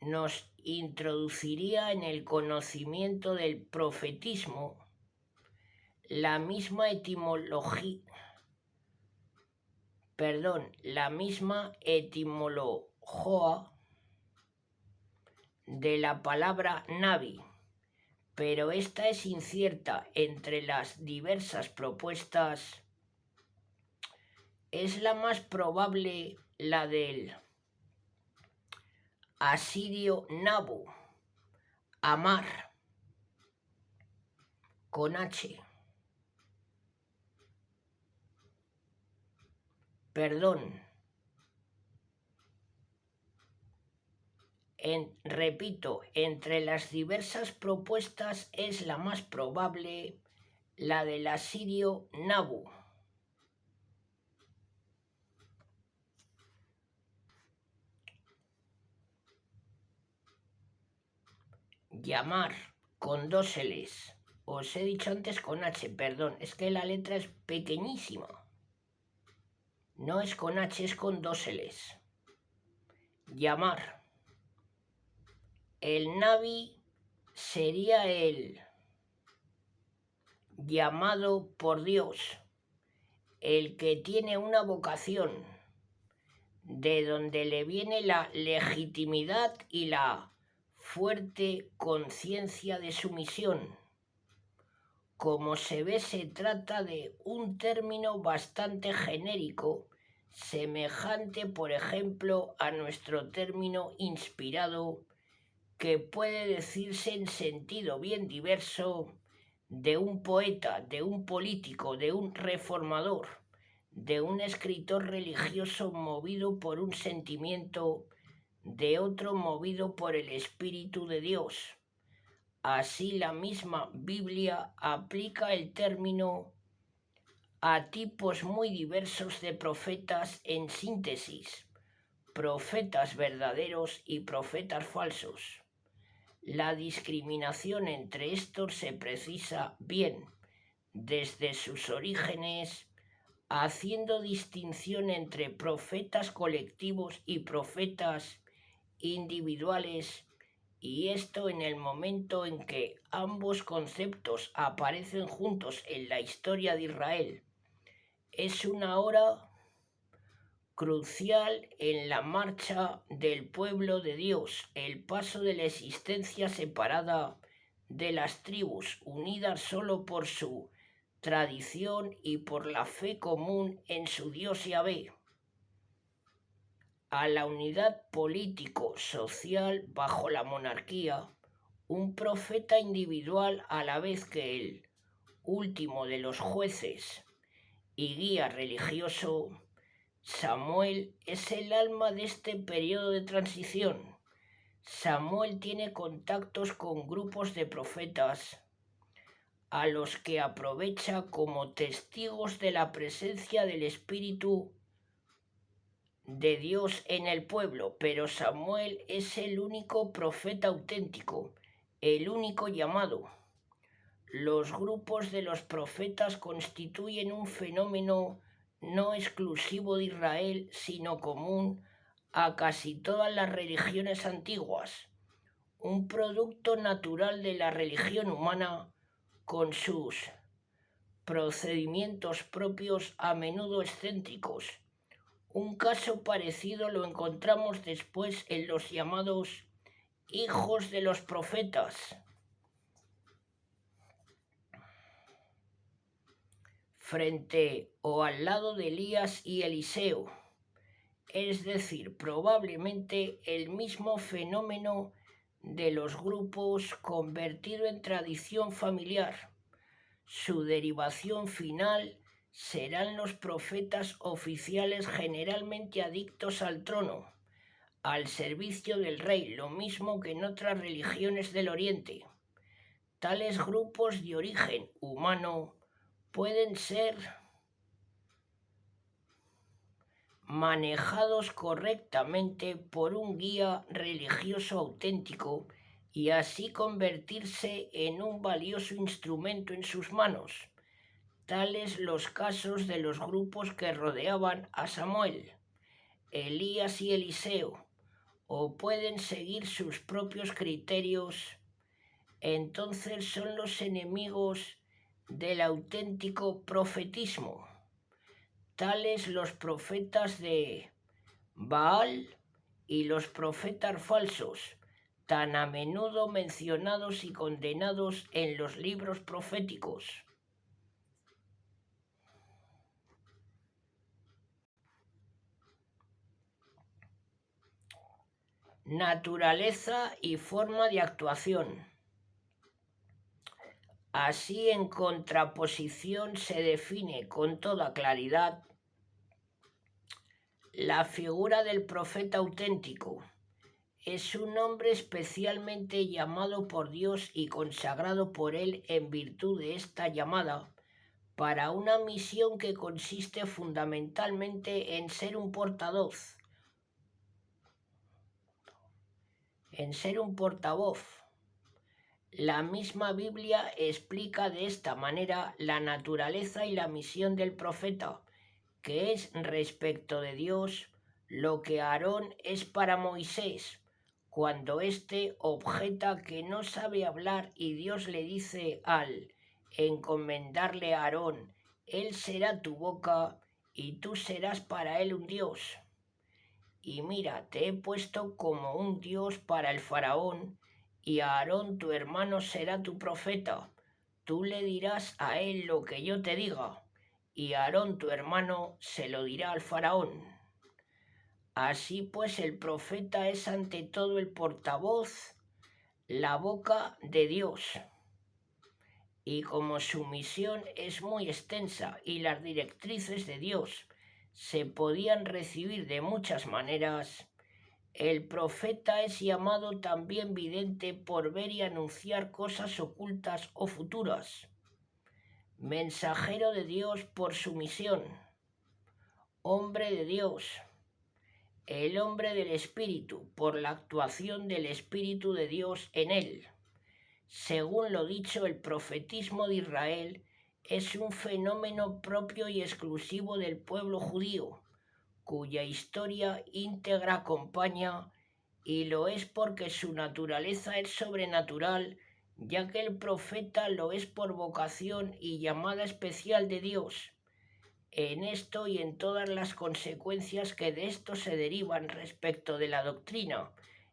Nos introduciría en el conocimiento del profetismo la misma etimología de la palabra Navi, pero esta es incierta. Entre las diversas propuestas es la más probable la del asirio Nabu, amar, con H. Repito, entre las diversas propuestas es la más probable la del asirio Nabu. Llamar, con dos L's. Os he dicho antes con H, perdón, es que la letra es pequeñísima. No es con H, es con dos L's. Llamar. El Navi sería el llamado por Dios, el que tiene una vocación, de donde le viene la legitimidad y la fuerte conciencia de su misión. Como se ve, se trata de un término bastante genérico, semejante, por ejemplo, a nuestro término inspirado, que puede decirse en sentido bien diverso de un poeta, de un político, de un reformador, de un escritor religioso movido por un sentimiento, de otro movido por el Espíritu de Dios. Así la misma Biblia aplica el término a tipos muy diversos de profetas en síntesis, profetas verdaderos y profetas falsos. La discriminación entre estos se precisa bien desde sus orígenes, haciendo distinción entre profetas colectivos y profetas individuales, y esto en el momento en que ambos conceptos aparecen juntos en la historia de Israel. Es una hora crucial en la marcha del pueblo de Dios, el paso de la existencia separada de las tribus, unidas solo por su tradición y por la fe común en su Dios Yahvé, a la unidad político-social bajo la monarquía, un profeta individual a la vez que el último de los jueces y guía religioso. Samuel es el alma de este periodo de transición. Samuel tiene contactos con grupos de profetas a los que aprovecha como testigos de la presencia del Espíritu de Dios en el pueblo, pero Samuel es el único profeta auténtico, el único llamado. Los grupos de los profetas constituyen un fenómeno no exclusivo de Israel, sino común a casi todas las religiones antiguas, un producto natural de la religión humana con sus procedimientos propios a menudo excéntricos. Un caso parecido lo encontramos después en los llamados hijos de los profetas, frente o al lado de Elías y Eliseo, es decir, probablemente el mismo fenómeno de los grupos convertido en tradición familiar. Su derivación final serán los profetas oficiales generalmente adictos al trono, al servicio del rey, lo mismo que en otras religiones del Oriente. Tales grupos de origen humano pueden ser manejados correctamente por un guía religioso auténtico y así convertirse en un valioso instrumento en sus manos. Tales los casos de los grupos que rodeaban a Samuel, Elías y Eliseo, o pueden seguir sus propios criterios. Entonces son los enemigos del auténtico profetismo, tales los profetas de Baal y los profetas falsos, tan a menudo mencionados y condenados en los libros proféticos. Naturaleza y forma de actuación. Así, en contraposición, se define con toda claridad la figura del profeta auténtico. Es un hombre especialmente llamado por Dios y consagrado por él en virtud de esta llamada para una misión que consiste fundamentalmente en ser un portavoz. La misma Biblia explica de esta manera la naturaleza y la misión del profeta, que es respecto de Dios lo que Aarón es para Moisés, cuando éste objeta que no sabe hablar y Dios le dice al encomendarle a Aarón, él será tu boca y tú serás para él un Dios. Y mira, te he puesto como un Dios para el faraón, y Aarón tu hermano será tu profeta. Tú le dirás a él lo que yo te diga, y Aarón tu hermano se lo dirá al faraón. Así pues, el profeta es ante todo el portavoz, la boca de Dios. Y como su misión es muy extensa y las directrices de Dios se podían recibir de muchas maneras, el profeta es llamado también vidente por ver y anunciar cosas ocultas o futuras, mensajero de Dios por su misión, hombre de Dios, el hombre del Espíritu por la actuación del Espíritu de Dios en él. Según lo dicho, el profetismo de Israel es un fenómeno propio y exclusivo del pueblo judío, cuya historia íntegra acompaña, y lo es porque su naturaleza es sobrenatural, ya que el profeta lo es por vocación y llamada especial de Dios. En esto y en todas las consecuencias que de esto se derivan respecto de la doctrina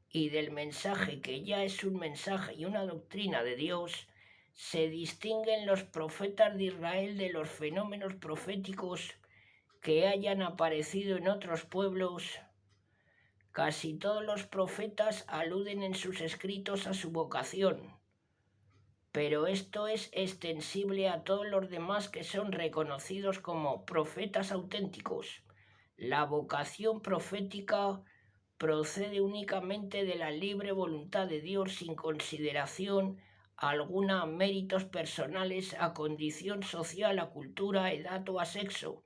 y del mensaje, que ya es un mensaje y una doctrina de Dios, se distinguen los profetas de Israel de los fenómenos proféticos que hayan aparecido en otros pueblos. Casi todos los profetas aluden en sus escritos a su vocación, pero esto es extensible a todos los demás que son reconocidos como profetas auténticos. La vocación profética procede únicamente de la libre voluntad de Dios sin consideración alguna a méritos personales, a condición social, a cultura, edad o a sexo.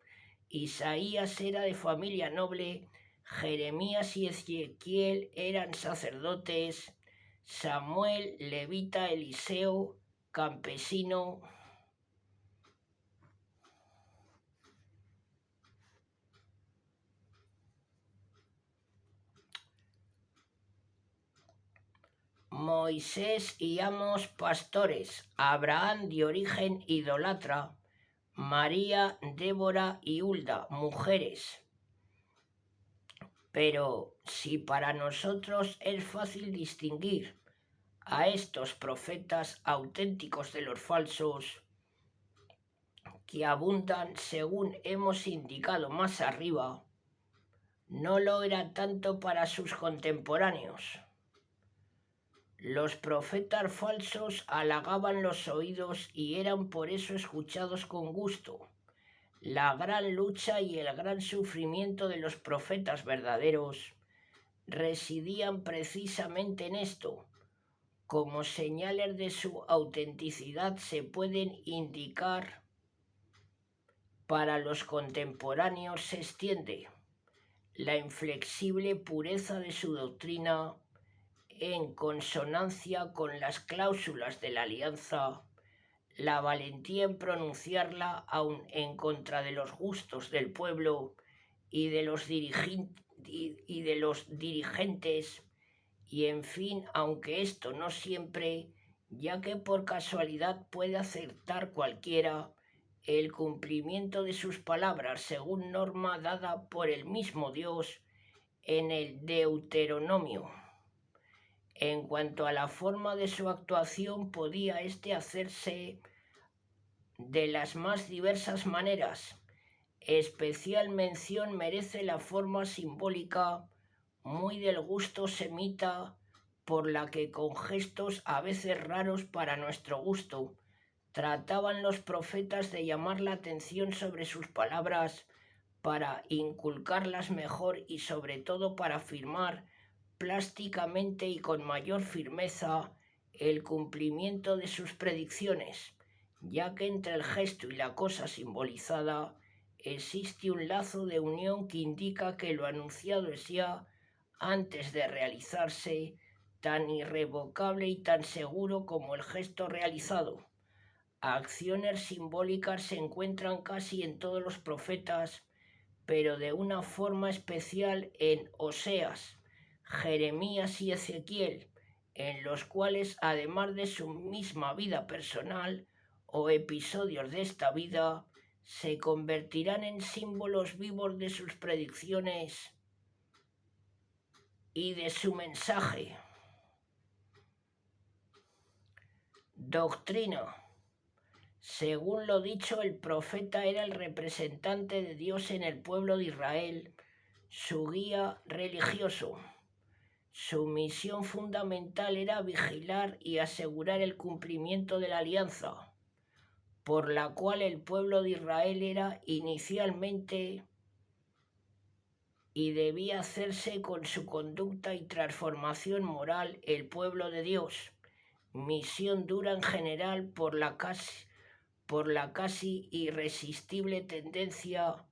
Isaías era de familia noble, Jeremías y Ezequiel eran sacerdotes, Samuel, levita, Eliseo, campesino. Moisés y Amos, pastores, Abraham de origen idolatra, María, Débora y Hulda, mujeres. Pero si para nosotros es fácil distinguir a estos profetas auténticos de los falsos, que abundan según hemos indicado más arriba, no lo era tanto para sus contemporáneos. Los profetas falsos halagaban los oídos y eran por eso escuchados con gusto. La gran lucha y el gran sufrimiento de los profetas verdaderos residían precisamente en esto. Como señales de su autenticidad se pueden indicar para los contemporáneos se extiende la inflexible pureza de su doctrina en consonancia con las cláusulas de la alianza, la valentía en pronunciarla aun en contra de los gustos del pueblo y de los dirigentes, y en fin, aunque esto no siempre, ya que por casualidad puede acertar cualquiera, el cumplimiento de sus palabras según norma dada por el mismo Dios en el Deuteronomio. En cuanto a la forma de su actuación, podía hacerse de las más diversas maneras. Especial mención merece la forma simbólica, muy del gusto semita, por la que con gestos a veces raros para nuestro gusto, trataban los profetas de llamar la atención sobre sus palabras para inculcarlas mejor y sobre todo para afirmar plásticamente y con mayor firmeza el cumplimiento de sus predicciones, ya que entre el gesto y la cosa simbolizada existe un lazo de unión que indica que lo anunciado es ya, antes de realizarse, tan irrevocable y tan seguro como el gesto realizado. Acciones simbólicas se encuentran casi en todos los profetas, pero de una forma especial en Oseas, Jeremías y Ezequiel, en los cuales, además de su misma vida personal o episodios de esta vida, se convertirán en símbolos vivos de sus predicciones y de su mensaje. Doctrina. Según lo dicho, el profeta era el representante de Dios en el pueblo de Israel, su guía religioso. Su misión fundamental era vigilar y asegurar el cumplimiento de la alianza, por la cual el pueblo de Israel era inicialmente y debía hacerse con su conducta y transformación moral el pueblo de Dios, misión dura en general por la casi irresistible tendencia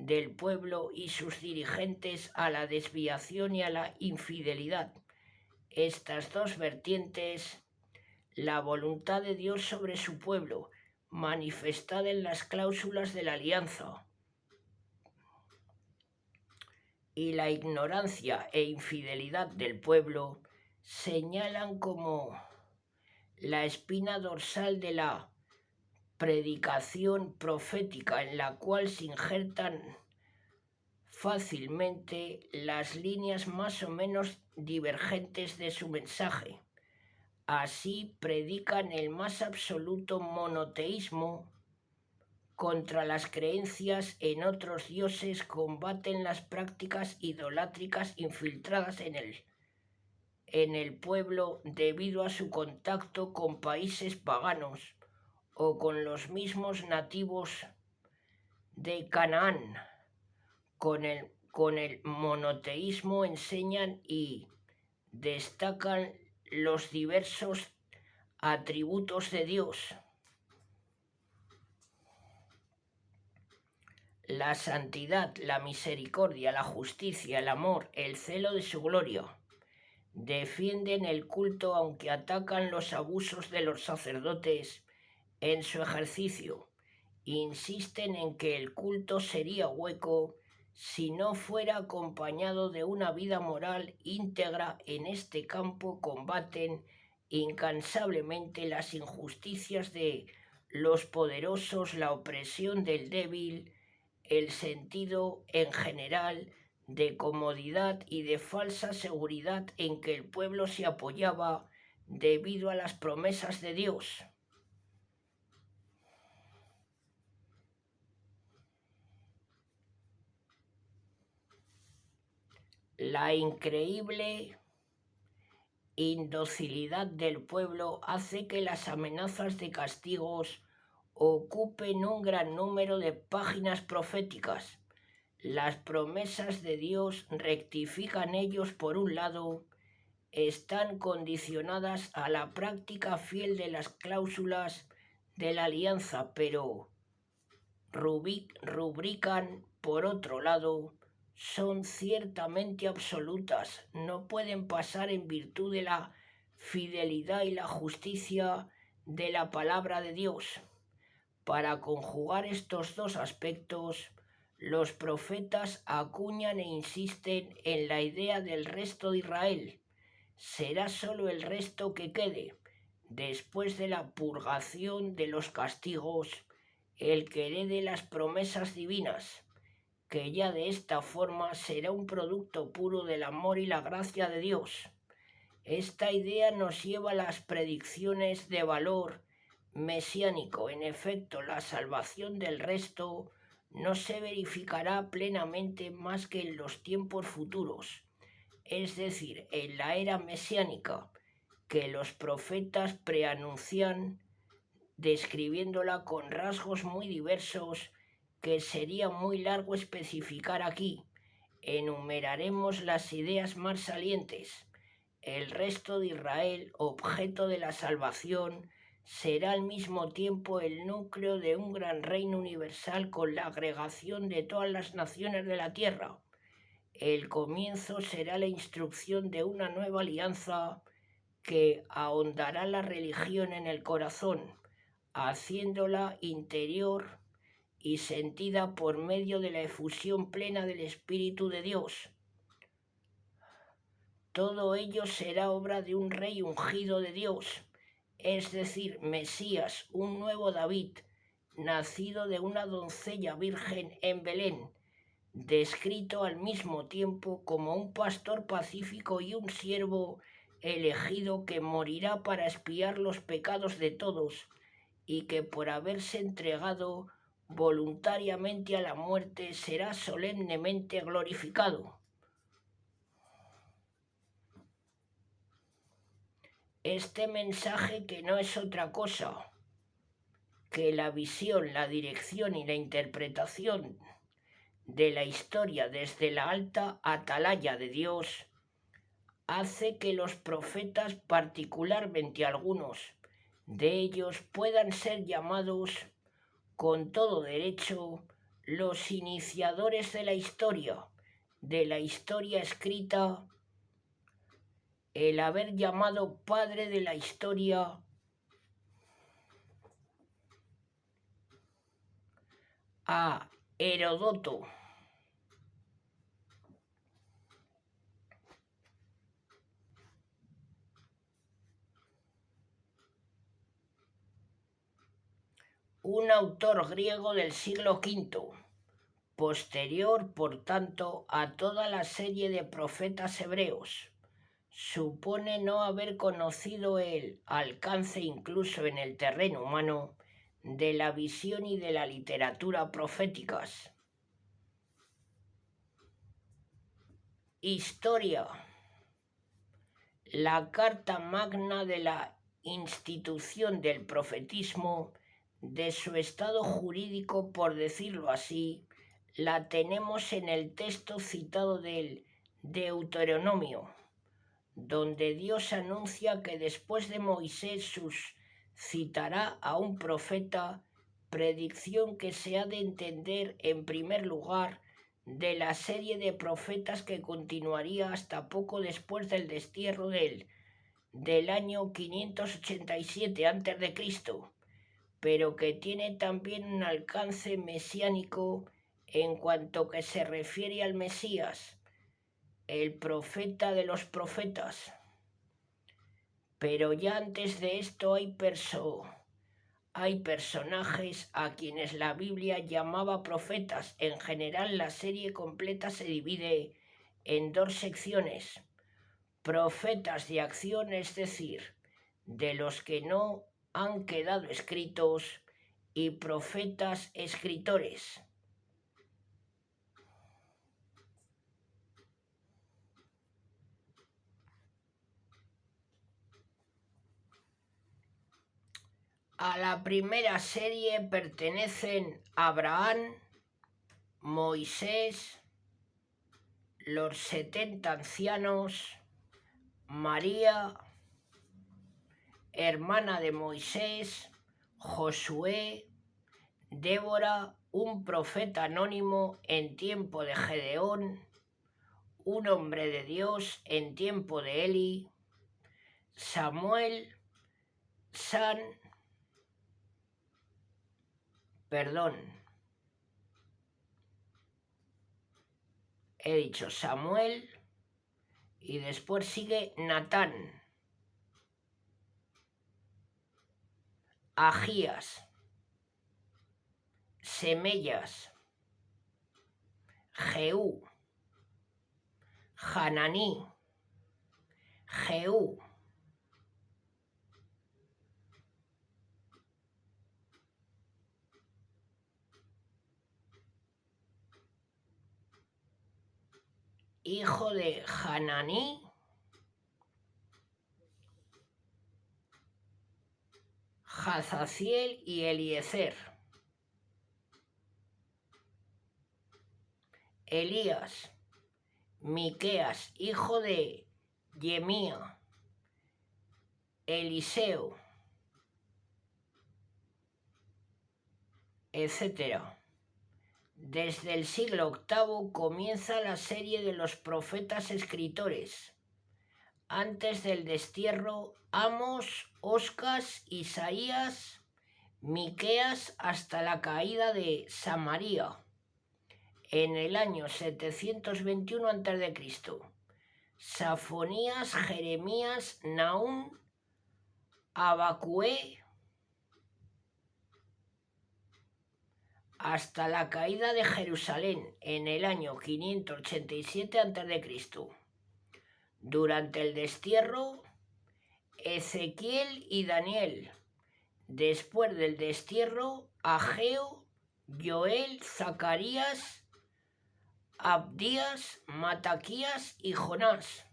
del pueblo y sus dirigentes a la desviación y a la infidelidad. Estas dos vertientes, la voluntad de Dios sobre su pueblo, manifestada en las cláusulas de la alianza, y la ignorancia e infidelidad del pueblo, señalan como la espina dorsal de la predicación profética, en la cual se injertan fácilmente las líneas más o menos divergentes de su mensaje. Así predican el más absoluto monoteísmo. Contra las creencias en otros dioses combaten las prácticas idolátricas infiltradas en el pueblo debido a su contacto con países paganos o con los mismos nativos de Canaán. Con el monoteísmo enseñan y destacan los diversos atributos de Dios. La santidad, la misericordia, la justicia, el amor, el celo de su gloria. Defienden el culto aunque atacan los abusos de los sacerdotes en su ejercicio. Insisten en que el culto sería hueco si no fuera acompañado de una vida moral íntegra. En este campo combaten incansablemente las injusticias de los poderosos, la opresión del débil, el sentido en general de comodidad y de falsa seguridad en que el pueblo se apoyaba debido a las promesas de Dios. La increíble indocilidad del pueblo hace que las amenazas de castigos ocupen un gran número de páginas proféticas. Las promesas de Dios, rectifican ellos por un lado, están condicionadas a la práctica fiel de las cláusulas de la alianza, pero rubrican por otro lado, son ciertamente absolutas, no pueden pasar en virtud de la fidelidad y la justicia de la palabra de Dios. Para conjugar estos dos aspectos, los profetas acuñan e insisten en la idea del resto de Israel. Será solo el resto que quede, después de la purgación de los castigos, el que herede las promesas divinas, que ya de esta forma será un producto puro del amor y la gracia de Dios. Esta idea nos lleva a las predicciones de valor mesiánico. En efecto, la salvación del resto no se verificará plenamente más que en los tiempos futuros, es decir, en la era mesiánica, que los profetas preanuncian, describiéndola con rasgos muy diversos que sería muy largo especificar aquí. Enumeraremos las ideas más salientes. El resto de Israel, objeto de la salvación, será al mismo tiempo el núcleo de un gran reino universal con la agregación de todas las naciones de la tierra. El comienzo será la instrucción de una nueva alianza que ahondará la religión en el corazón, haciéndola interior y sentida por medio de la efusión plena del Espíritu de Dios. Todo ello será obra de un rey ungido de Dios, es decir, Mesías, un nuevo David, nacido de una doncella virgen en Belén, descrito al mismo tiempo como un pastor pacífico y un siervo elegido que morirá para expiar los pecados de todos y que por haberse entregado voluntariamente a la muerte será solemnemente glorificado. Este mensaje, que no es otra cosa que la visión, la dirección y la interpretación de la historia desde la alta atalaya de Dios, hace que los profetas, particularmente algunos de ellos, puedan ser llamados con todo derecho los iniciadores de la historia escrita, el haber llamado padre de la historia a Heródoto, un autor griego del siglo V, posterior, por tanto, a toda la serie de profetas hebreos. supone no haber conocido el alcance incluso en el terreno humano de la visión y de la literatura proféticas. Historia. La carta magna de la institución del profetismo, de su estado jurídico, por decirlo así, la tenemos en el texto citado del Deuteronomio, donde Dios anuncia que después de Moisés suscitará a un profeta, predicción que se ha de entender en primer lugar de la serie de profetas que continuaría hasta poco después del destierro del año 587 a.C., pero que tiene también un alcance mesiánico en cuanto que se refiere al Mesías, el profeta de los profetas. Pero ya antes de esto hay personajes a quienes la Biblia llamaba profetas. En general, la serie completa se divide en dos secciones: profetas de acción, es decir, de los que no han quedado escritos, y profetas escritores. A la primera serie pertenecen Abraham, Moisés, los 70 ancianos, María, hermana de Moisés, Josué, Débora, un profeta anónimo en tiempo de Gedeón, un hombre de Dios en tiempo de Eli, Samuel, Samuel, y después sigue Natán, Agías, Semellas, Jehú, Hananí, Jehú, hijo de Hananí, Jazaziel y Eliezer, Elías, Miqueas, hijo de Yemía, Eliseo, etc. Desde el siglo VIII comienza la serie de los profetas escritores. Antes del destierro, Amos, Oscas, Isaías, Miqueas, hasta la caída de Samaria en el año 721 a.C. Safonías, Jeremías, Nahum, Habacuc, hasta la caída de Jerusalén en el año 587 a.C. Durante el destierro, Ezequiel y Daniel. Después del destierro, Ageo, Joel, Zacarías, Abdías, Mataquías y Jonás.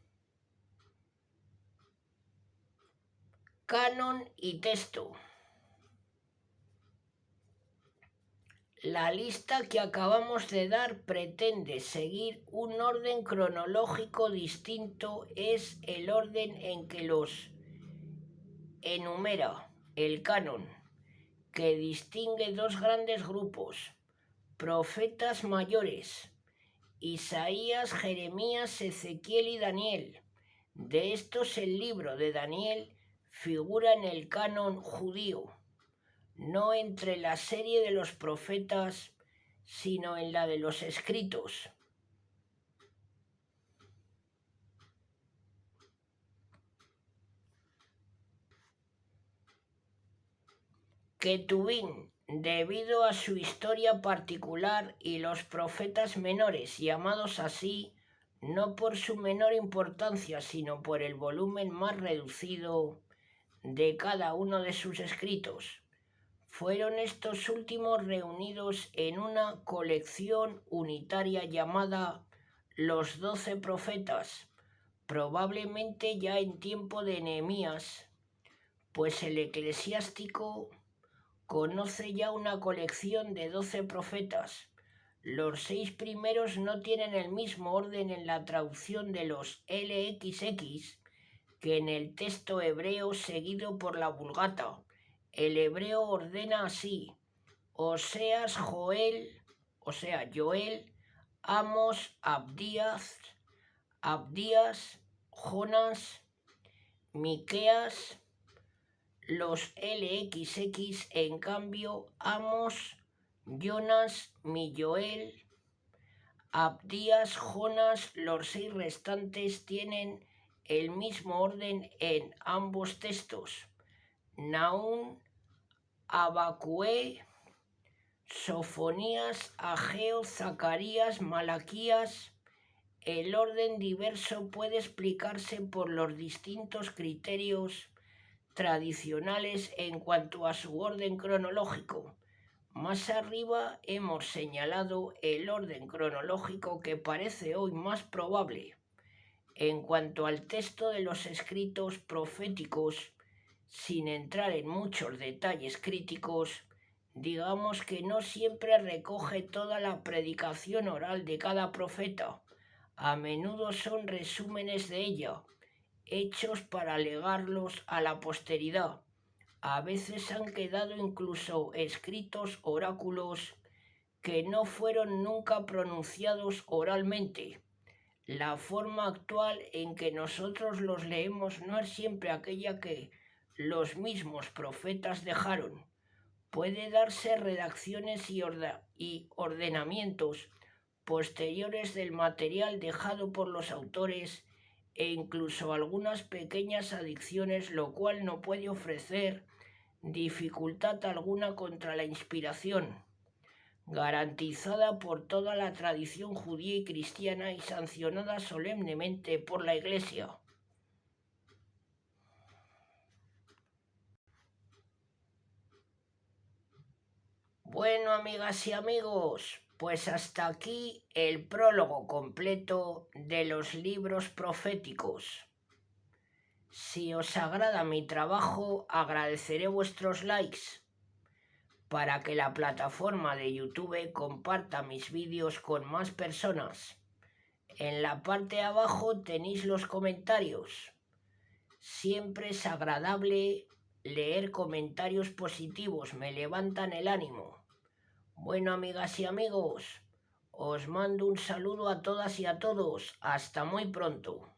Canon y texto. La lista que acabamos de dar pretende seguir un orden cronológico distinto. Es el orden en que los enumera el canon, que distingue dos grandes grupos: profetas mayores, Isaías, Jeremías, Ezequiel y Daniel. De estos, el libro de Daniel figura en el canon judío, no entre la serie de los profetas, sino en la de los escritos. Ketubín, debido a su historia particular, y los profetas menores, llamados así, no por su menor importancia, sino por el volumen más reducido de cada uno de sus escritos. Fueron estos últimos reunidos en una colección unitaria llamada Los 12 Profetas, probablemente ya en tiempo de Nehemías, pues el eclesiástico conoce ya una colección de 12 profetas. Los 6 primeros no tienen el mismo orden en la traducción de los LXX que en el texto hebreo seguido por la Vulgata. El hebreo ordena así: Oseas, Joel, Amos, Abdías, Jonás, Miqueas. Los LXX, en cambio, Amos, Jonas, Joel, Abdías, Jonás, los 6 restantes tienen el mismo orden en ambos textos. Nahum, Habacuc, Sofonías, Ageo, Zacarías, Malaquías. El orden diverso puede explicarse por los distintos criterios tradicionales en cuanto a su orden cronológico. Más arriba hemos señalado el orden cronológico que parece hoy más probable. En cuanto al texto de los escritos proféticos, sin entrar en muchos detalles críticos, digamos que no siempre recoge toda la predicación oral de cada profeta. A menudo son resúmenes de ella, hechos para legarlos a la posteridad. A veces han quedado incluso escritos oráculos que no fueron nunca pronunciados oralmente. La forma actual en que nosotros los leemos no es siempre aquella que los mismos profetas dejaron. Puede darse redacciones y ordenamientos posteriores del material dejado por los autores e incluso algunas pequeñas adiciones, lo cual no puede ofrecer dificultad alguna contra la inspiración, garantizada por toda la tradición judía y cristiana y sancionada solemnemente por la Iglesia. Bueno, amigas y amigos, pues hasta aquí el prólogo completo de los libros proféticos. Si os agrada mi trabajo, agradeceré vuestros likes para que la plataforma de YouTube comparta mis vídeos con más personas. En la parte de abajo tenéis los comentarios. Siempre es agradable leer comentarios positivos, me levantan el ánimo. Bueno, amigas y amigos, os mando un saludo a todas y a todos. Hasta muy pronto.